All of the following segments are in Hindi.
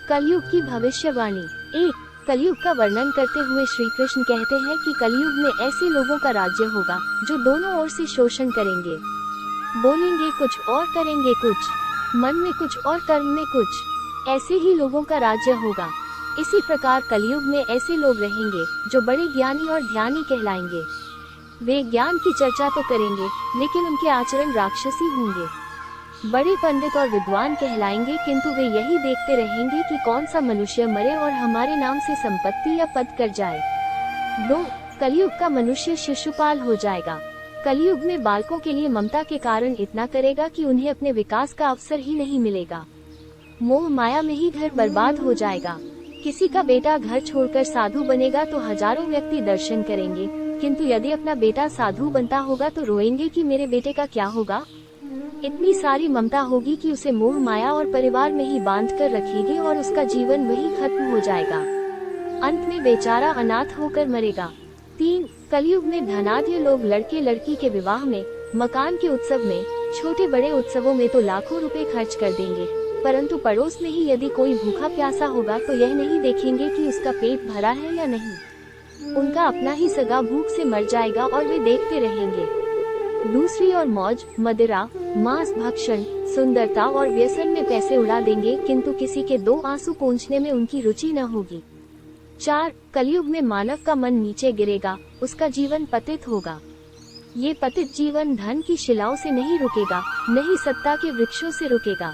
कलयुग की भविष्यवाणी। 1। कलयुग का वर्णन करते हुए श्री कृष्ण कहते हैं कि कलयुग में ऐसे लोगों का राज्य होगा जो दोनों ओर से शोषण करेंगे, बोलेंगे कुछ और करेंगे कुछ, मन में कुछ और कर्म में कुछ। ऐसे ही लोगों का राज्य होगा। इसी प्रकार कलयुग में ऐसे लोग रहेंगे जो बड़े ज्ञानी और ध्यानी कहलाएंगे। वे ज्ञान की चर्चा तो करेंगे लेकिन उनके आचरण राक्षसी होंगे। बड़े पंडित और विद्वान कहलाएंगे किंतु वे यही देखते रहेंगे कि कौन सा मनुष्य मरे और हमारे नाम से संपत्ति या पद कर जाए। 2। कलयुग का मनुष्य शिशुपाल हो जाएगा। कलयुग में बालकों के लिए ममता के कारण इतना करेगा कि उन्हें अपने विकास का अवसर ही नहीं मिलेगा। मोह माया में ही घर बर्बाद हो जाएगा। किसी का बेटा घर छोड़कर साधु बनेगा तो हजारों व्यक्ति दर्शन करेंगे, किंतु यदि अपना बेटा साधु बनता होगा तो रोएंगे कि मेरे बेटे का क्या होगा। इतनी सारी ममता होगी कि उसे मोह माया और परिवार में ही बांध कर रखेगी और उसका जीवन वही खत्म हो जाएगा। अंत में बेचारा अनाथ होकर मरेगा। 3। कलयुग में धनाढ्य लोग लड़के लड़की के विवाह में, मकान के उत्सव में, छोटे बड़े उत्सवों में तो लाखों रुपए खर्च कर देंगे, परंतु पड़ोस में ही यदि कोई भूखा प्यासा होगा तो यह नहीं देखेंगे कि उसका पेट भरा है या नहीं। उनका अपना ही सगा भूख से मर जाएगा और वे देखते रहेंगे। दूसरी ओर मौज, मदिरा, मांस भक्षण, सुंदरता और व्यसन में पैसे उड़ा देंगे, किंतु किसी के 2 आंसू पोंछने में उनकी रुचि न होगी। 4। कलयुग में मानव का मन नीचे गिरेगा, उसका जीवन पतित होगा। ये पतित जीवन धन की शिलाओं से नहीं रुकेगा, न ही सत्ता के वृक्षों से रुकेगा,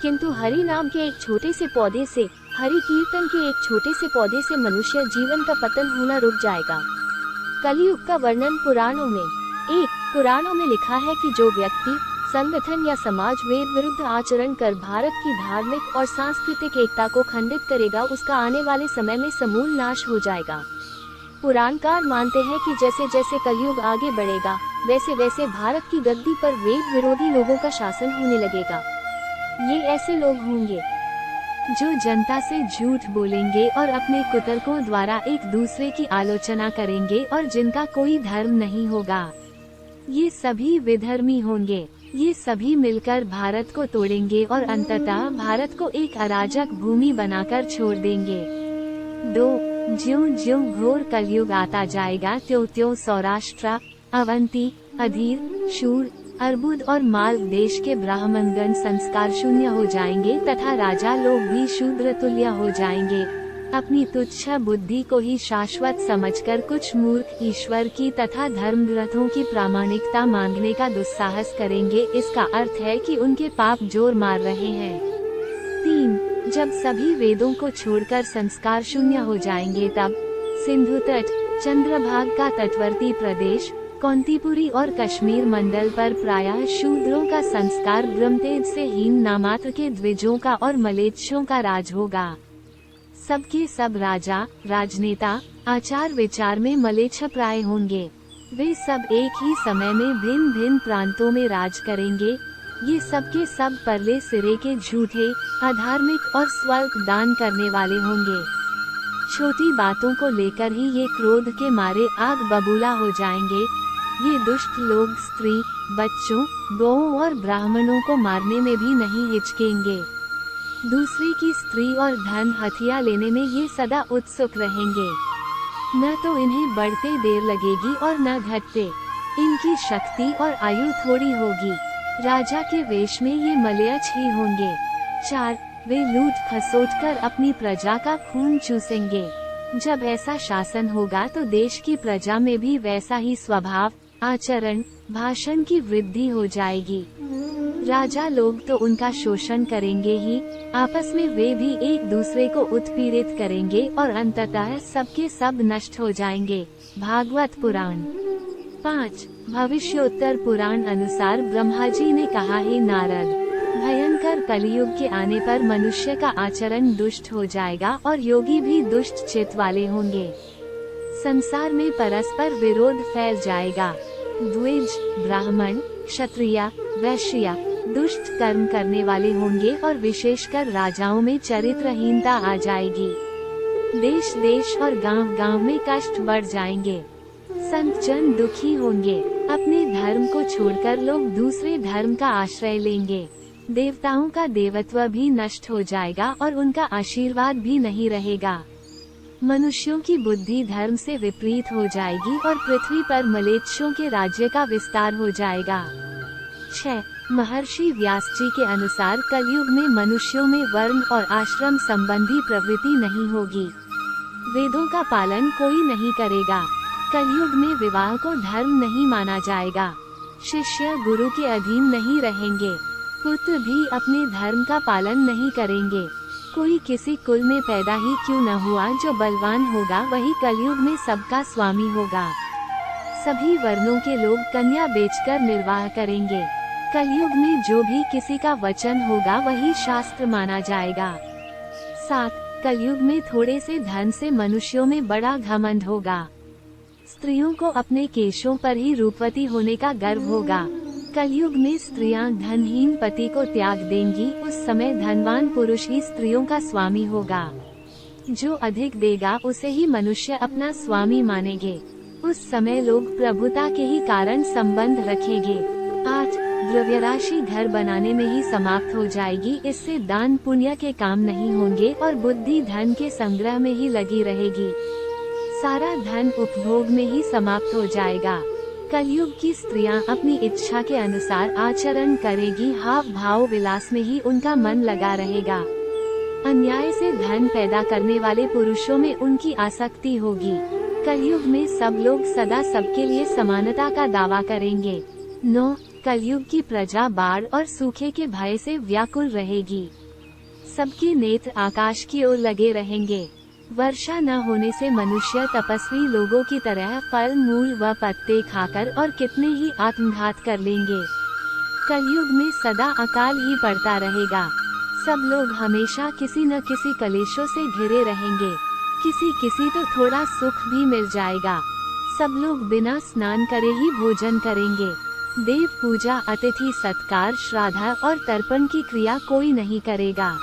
किंतु हरि नाम के एक छोटे से पौधे से, हरि कीर्तन के एक छोटे से पौधे से मनुष्य जीवन का पतन होना रुक जाएगा। कलयुग का वर्णन पुराणों में। 1। पुराणों में लिखा है कि जो व्यक्ति, संगठन या समाज वेद विरुद्ध आचरण कर भारत की धार्मिक और सांस्कृतिक एकता को खंडित करेगा, उसका आने वाले समय में समूल नाश हो जाएगा। पुराणकार मानते हैं कि जैसे जैसे कलयुग आगे बढ़ेगा, वैसे वैसे भारत की गद्दी पर वेद विरोधी लोगों का शासन होने लगेगा। ये ऐसे लोग होंगे जो जनता से झूठ बोलेंगे और अपने कुतर्कों द्वारा एक दूसरे की आलोचना करेंगे और जिनका कोई धर्म नहीं होगा। ये सभी विधर्मी होंगे। ये सभी मिलकर भारत को तोड़ेंगे और अंततः भारत को एक अराजक भूमि बनाकर छोड़ देंगे। 2। ज्यों ज्यों घोर कलयुग आता जाएगा त्यों त्यों सौराष्ट्र, अवंती, अधीर, शूर, अर्बुद और माल देश के ब्राह्मणगण संस्कार शून्य हो जाएंगे तथा राजा लोग भी शूद्र तुल्य हो जाएंगे। अपनी तुच्छ बुद्धि को ही शाश्वत समझकर कुछ मूर्ख ईश्वर की तथा धर्म ग्रंथों की प्रामाणिकता मांगने का दुस्साहस करेंगे। इसका अर्थ है कि उनके पाप जोर मार रहे हैं। 3। जब सभी वेदों को छोड़कर संस्कार शून्य हो जाएंगे तब सिंधु तट, चंद्रभाग का तटवर्ती प्रदेश, कौंतीपुरी और कश्मीर मंडल पर प्रायः शूद्रों का संस्कार ब्रह्मतेज से हीन नामात्र के द्विजों का और मलेच्छों का राज होगा। सबके सब राजा, राजनेता, आचार विचार में मलेच्छ प्राय होंगे। वे सब एक ही समय में भिन्न भिन्न प्रांतों में राज करेंगे। ये सबके सब परले सिरे के झूठे, अधार्मिक और स्वर्ग दान करने वाले होंगे। छोटी बातों को लेकर ही ये क्रोध के मारे आग बबूला हो जाएंगे। ये दुष्ट लोग स्त्री, बच्चों, गौओं और ब्राह्मणों को मारने में भी नहीं हिचकेंगे। दूसरे की स्त्री और धन हथिया लेने में ये सदा उत्सुक रहेंगे। न तो इन्हें बढ़ते देर लगेगी और न घटते। इनकी शक्ति और आयु थोड़ी होगी। राजा के वेश में ये मलयच्छ ही होंगे। 4। वे लूट खसोट कर अपनी प्रजा का खून चूसेंगे। जब ऐसा शासन होगा तो देश की प्रजा में भी वैसा ही स्वभाव, आचरण, भाषण की वृद्धि हो जाएगी। राजा लोग तो उनका शोषण करेंगे ही, आपस में वे भी एक दूसरे को उत्पीड़ित करेंगे और अंततः सबके सब नष्ट हो जाएंगे। भागवत पुराण। 5। भविष्योत्तर पुराण अनुसार ब्रह्मा जी ने कहा, हे नारद, भयंकर कलयुग के आने पर मनुष्य का आचरण दुष्ट हो जाएगा और योगी भी दुष्ट चित्त वाले होंगे। संसार में परस्पर विरोध फैल जाएगा। द्विज, ब्राह्मण, क्षत्रिय, वैश्य दुष्ट कर्म करने वाले होंगे और विशेषकर राजाओं में चरित्रहीनता आ जाएगी। देश देश और गांव गांव में कष्ट बढ़ जाएंगे। संत जन दुखी होंगे। अपने धर्म को छोड़कर लोग दूसरे धर्म का आश्रय लेंगे। देवताओं का देवत्व भी नष्ट हो जाएगा और उनका आशीर्वाद भी नहीं रहेगा। मनुष्यों की बुद्धि धर्म से विपरीत हो जाएगी और पृथ्वी पर मलेच्छों के राज्य का विस्तार हो जाएगा। 6. महर्षि व्यास जी के अनुसार कलयुग में मनुष्यों में वर्ण और आश्रम संबंधी प्रवृत्ति नहीं होगी। वेदों का पालन कोई नहीं करेगा। कलयुग में विवाह को धर्म नहीं माना जाएगा। शिष्य गुरु के अधीन नहीं रहेंगे। पुत्र भी अपने धर्म का पालन नहीं करेंगे। कोई किसी कुल में पैदा ही क्यों न हुआ, जो बलवान होगा वही कलयुग में सबका स्वामी होगा। सभी वर्णों के लोग कन्या बेचकर निर्वाह करेंगे। कलयुग में जो भी किसी का वचन होगा वही शास्त्र माना जाएगा। 7. कलयुग में थोड़े से धन से मनुष्यों में बड़ा घमंड होगा। स्त्रियों को अपने केशों पर ही रूपवती होने का गर्व होगा। कलयुग में स्त्रियां धनहीन पति को त्याग देंगी। उस समय धनवान पुरुष ही स्त्रियों का स्वामी होगा। जो अधिक देगा उसे ही मनुष्य अपना स्वामी मानेंगे। उस समय लोग प्रभुता के ही कारण संबंध रखेंगे। 8. द्रव्यराशि घर बनाने में ही समाप्त हो जाएगी। इससे दान पुण्य के काम नहीं होंगे और बुद्धि धन के संग्रह में ही लगी रहेगी। सारा धन उपभोग में ही समाप्त हो जाएगा। कलयुग की स्त्रियां अपनी इच्छा के अनुसार आचरण करेगी। हाव भाव विलास में ही उनका मन लगा रहेगा। अन्याय से धन पैदा करने वाले पुरुषों में उनकी आसक्ति होगी। कलयुग में सब लोग सदा सबके लिए समानता का दावा करेंगे। 9. कलयुग की प्रजा बाढ़ और सूखे के भय से व्याकुल रहेगी। सबके नेत्र आकाश की ओर लगे रहेंगे। वर्षा न होने से मनुष्य तपस्वी लोगों की तरह फल मूल व पत्ते खाकर और कितने ही आत्मघात कर लेंगे। कलयुग में सदा अकाल ही पड़ता रहेगा। सब लोग हमेशा किसी न किसी कलेशों से घिरे रहेंगे। किसी तो थोड़ा सुख भी मिल जाएगा। सब लोग बिना स्नान करे ही भोजन करेंगे। देव पूजा, अतिथि सत्कार, श्राद्ध और तर्पण की क्रिया कोई नहीं करेगा।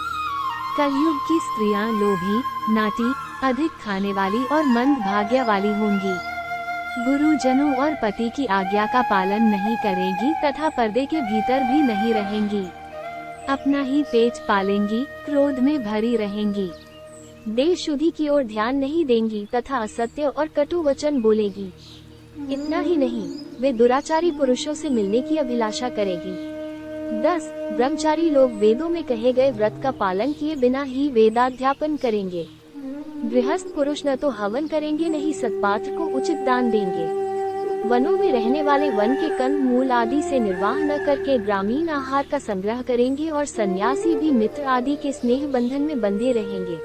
कलयुग की स्त्रियां लोभी, नाटी, अधिक खाने वाली और मंद भाग्य वाली होंगी। गुरुजनों और पति की आज्ञा का पालन नहीं करेगी तथा पर्दे के भीतर भी नहीं रहेंगी। अपना ही पेट पालेंगी, क्रोध में भरी रहेंगी। देह शुद्धि की ओर ध्यान नहीं देंगी तथा असत्य और कटु वचन बोलेगी। इतना ही नहीं, वे दुराचारी पुरुषों से मिलने की अभिलाषा करेगी। 10. ब्रह्मचारी लोग वेदों में कहे गए व्रत का पालन किए बिना ही वेदाध्यापन करेंगे। गृहस्थ पुरुष न तो हवन करेंगे न ही सत्पात्र को उचित दान देंगे। वनों में रहने वाले वन के कंद मूल आदि से निर्वाह न करके ग्रामीण आहार का संग्रह करेंगे और सन्यासी भी मित्र आदि के स्नेह बंधन में बंधे रहेंगे।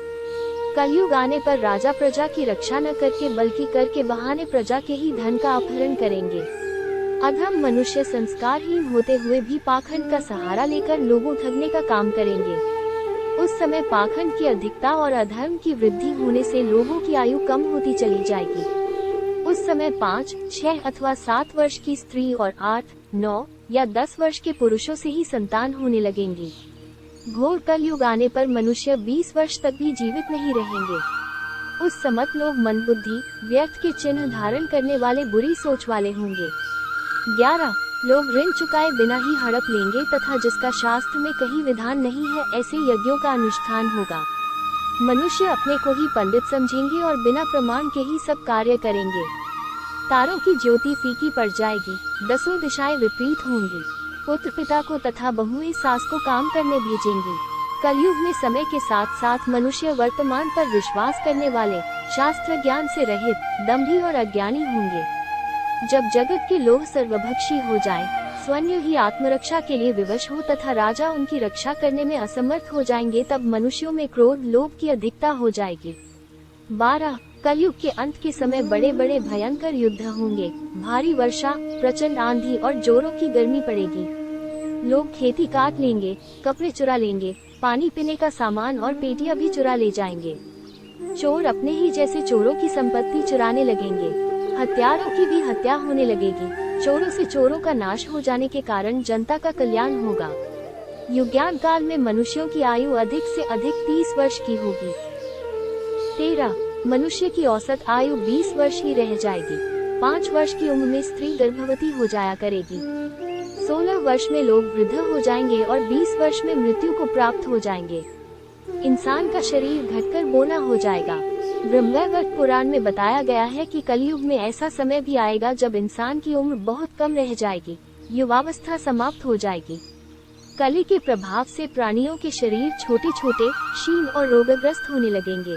कलयुग आने पर राजा प्रजा की रक्षा न करके बल्कि कर के बहाने प्रजा के ही धन का अपहरण करेंगे। अधम मनुष्य संस्कारहीन होते हुए भी पाखंड का सहारा लेकर लोगों ठगने का काम करेंगे। उस समय पाखंड की अधिकता और अधर्म की वृद्धि होने से लोगों की आयु कम होती चली जाएगी। उस समय 5, 6 अथवा 7 वर्ष की स्त्री और 8, 9 या 10 वर्ष के पुरुषों से ही संतान होने लगेंगी। घोर कलयुग आने पर मनुष्य 20 वर्ष तक भी जीवित नहीं रहेंगे। उस समय लोग मंदबुद्धि, व्यर्थ के चिन्ह धारण करने वाले, बुरी सोच वाले होंगे। 11. लोग ऋण चुकाए बिना ही हड़प लेंगे तथा जिसका शास्त्र में कहीं विधान नहीं है ऐसे यज्ञों का अनुष्ठान होगा। मनुष्य अपने को ही पंडित समझेंगे और बिना प्रमाण के ही सब कार्य करेंगे। तारों की ज्योति फीकी पड़ जाएगी। 10 दिशाएं विपरीत होंगी। पुत्र पिता को तथा बहुएं सास को काम करने भेजेंगी। कलयुग में समय के साथ साथ मनुष्य वर्तमान पर विश्वास करने वाले, शास्त्र ज्ञान से रहित, दंभी और अज्ञानी होंगे। जब जगत के लोग सर्वभक्षी हो जाएं, स्वयं ही आत्मरक्षा के लिए विवश हो तथा राजा उनकी रक्षा करने में असमर्थ हो जाएंगे, तब मनुष्यों में क्रोध, लोभ की अधिकता हो जाएगी। 12. कलयुग के अंत के समय बड़े बड़े भयंकर युद्ध होंगे। भारी वर्षा, प्रचंड आंधी और जोरों की गर्मी पड़ेगी। लोग खेती काट लेंगे, कपड़े चुरा लेंगे, पानी पीने का सामान और पेटियां भी चुरा ले जाएंगे। चोर अपने ही जैसे चोरों की संपत्ति चुराने लगेंगे। हत्यारों की भी हत्या होने लगेगी। चोरों से चोरों का नाश हो जाने के कारण जनता का कल्याण होगा। युगांत काल में मनुष्यों की आयु अधिक से अधिक 30 वर्ष की होगी। 13. मनुष्य की औसत आयु 20 वर्ष ही रह जाएगी। 5 वर्ष की उम्र में स्त्री गर्भवती हो जाया करेगी। 16 वर्ष में लोग वृद्ध हो जाएंगे और 20 वर्ष में मृत्यु को प्राप्त हो जाएंगे। इंसान का शरीर घटकर बोना हो जाएगा। ब्रह्मवैवर्त पुराण में बताया गया है कि कलयुग में ऐसा समय भी आएगा जब इंसान की उम्र बहुत कम रह जाएगी, युवावस्था समाप्त हो जाएगी। कली के प्रभाव से प्राणियों के शरीर छोटे छोटे, क्षीण और रोगग्रस्त होने लगेंगे।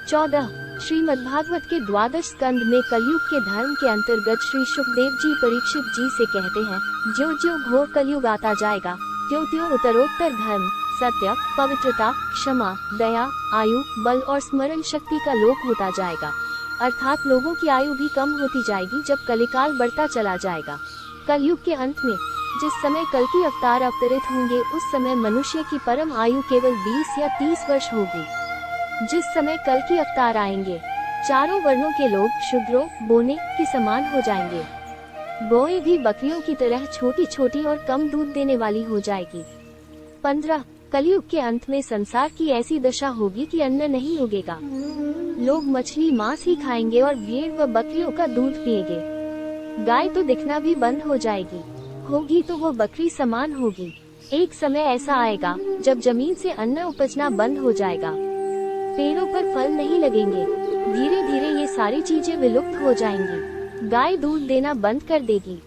14 श्रीमद्भागवत के 12 स्कंद में कलयुग के धर्म के अंतर्गत श्री सुखदेव जी परीक्षित जी से कहते हैं, ज्यों ज्यों घोर कलयुग आता जाएगा, त्यों त्यों उत्तरोत्तर धर्म, सत्य, पवित्रता, क्षमा, दया, आयु, बल और स्मरण शक्ति का लोप होता जाएगा। अर्थात लोगों की आयु भी कम होती जाएगी जब कलिकाल बढ़ता चला जाएगा। कलयुग के अंत में जिस समय कल की अवतार अवतरित होंगे, उस समय मनुष्य की परम आयु केवल 20 या 30 वर्ष होगी। जिस समय कल की अवतार आएंगे, चारों वर्णों के लोग शूद्रों, बोने के समान हो जाएंगे। गौएं भी बकरियों की तरह छोटी छोटी और कम दूध देने वाली हो जाएगी। 15 कलयुग के अंत में संसार की ऐसी दशा होगी कि अन्न नहीं उगेगा। लोग मछली मांस ही खाएंगे और भेड़ व बकरियों का दूध पिएंगे। गाय तो दिखना भी बंद हो जाएगी, होगी तो वो बकरी समान होगी। एक समय ऐसा आएगा जब जमीन से अन्न उपजना बंद हो जाएगा, पेड़ों पर फल नहीं लगेंगे। धीरे धीरे ये सारी चीजें विलुप्त हो जाएंगी। गाय दूध देना बंद कर देगी।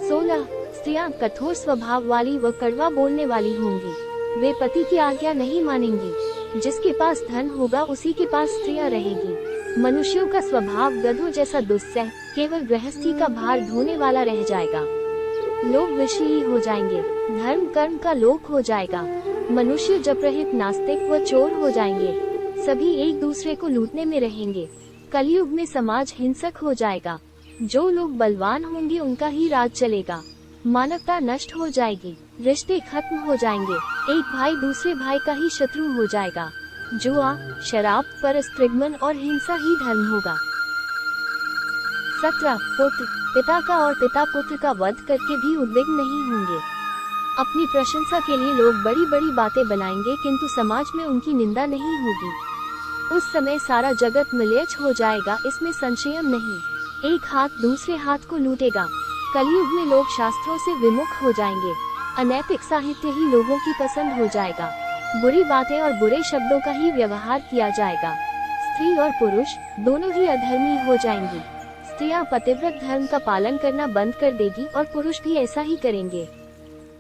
16 स्त्रियां कठोर स्वभाव वाली व कड़वा बोलने वाली होंगी। वे पति की आज्ञा नहीं मानेंगी। जिसके पास धन होगा उसी के पास स्त्रियां रहेगी। मनुष्यों का स्वभाव गधों जैसा दुस्सह, केवल गृहस्थी का भार ढोने वाला रह जाएगा। लोग विषयी हो जाएंगे, धर्म कर्म का लोप हो जाएगा। मनुष्य जप रहित नास्तिक व चोर हो जाएंगे। सभी एक दूसरे को लूटने में रहेंगे। कलयुग में समाज हिंसक हो जाएगा। जो लोग बलवान होंगे उनका ही राज चलेगा। मानवता नष्ट हो जाएगी, रिश्ते खत्म हो जाएंगे। एक भाई दूसरे भाई का ही शत्रु हो जाएगा। जुआ, शराब, परस्त्रीगमन और हिंसा ही धर्म होगा। 17 पुत्र पिता का और पिता पुत्र का वध करके भी उद्विग्न नहीं होंगे। अपनी प्रशंसा के लिए लोग बड़ी बड़ी बातें बनाएंगे, किंतु समाज में उनकी निंदा नहीं होगी। उस समय सारा जगत म्लेच्छ हो जाएगा, इसमें संशय नहीं। एक हाथ दूसरे हाथ को लूटेगा। कलयुग में लोग शास्त्रों से विमुख हो जाएंगे। अनैतिक साहित्य ही लोगों की पसंद हो जाएगा। बुरी बातें और बुरे शब्दों का ही व्यवहार किया जाएगा। स्त्री और पुरुष दोनों ही अधर्मी हो जाएंगी। स्त्रियां पतिव्रत धर्म का पालन करना बंद कर देगी और पुरुष भी ऐसा ही करेंगे।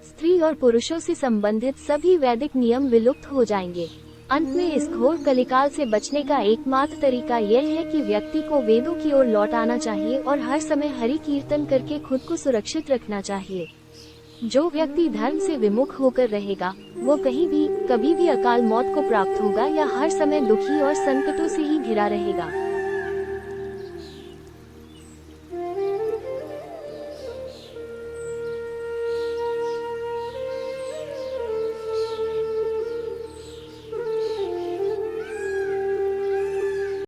स्त्री और पुरुषों से संबंधित सभी वैदिक नियम विलुप्त हो जाएंगे। अंत में इस घोर कलिकाल से बचने का एकमात्र तरीका यह है कि व्यक्ति को वेदों की ओर लौट आना चाहिए और हर समय हरि कीर्तन करके खुद को सुरक्षित रखना चाहिए। जो व्यक्ति धर्म से विमुख होकर रहेगा, वो कहीं भी कभी भी अकाल मौत को प्राप्त होगा या हर समय दुखी और संकटों से ही घिरा रहेगा।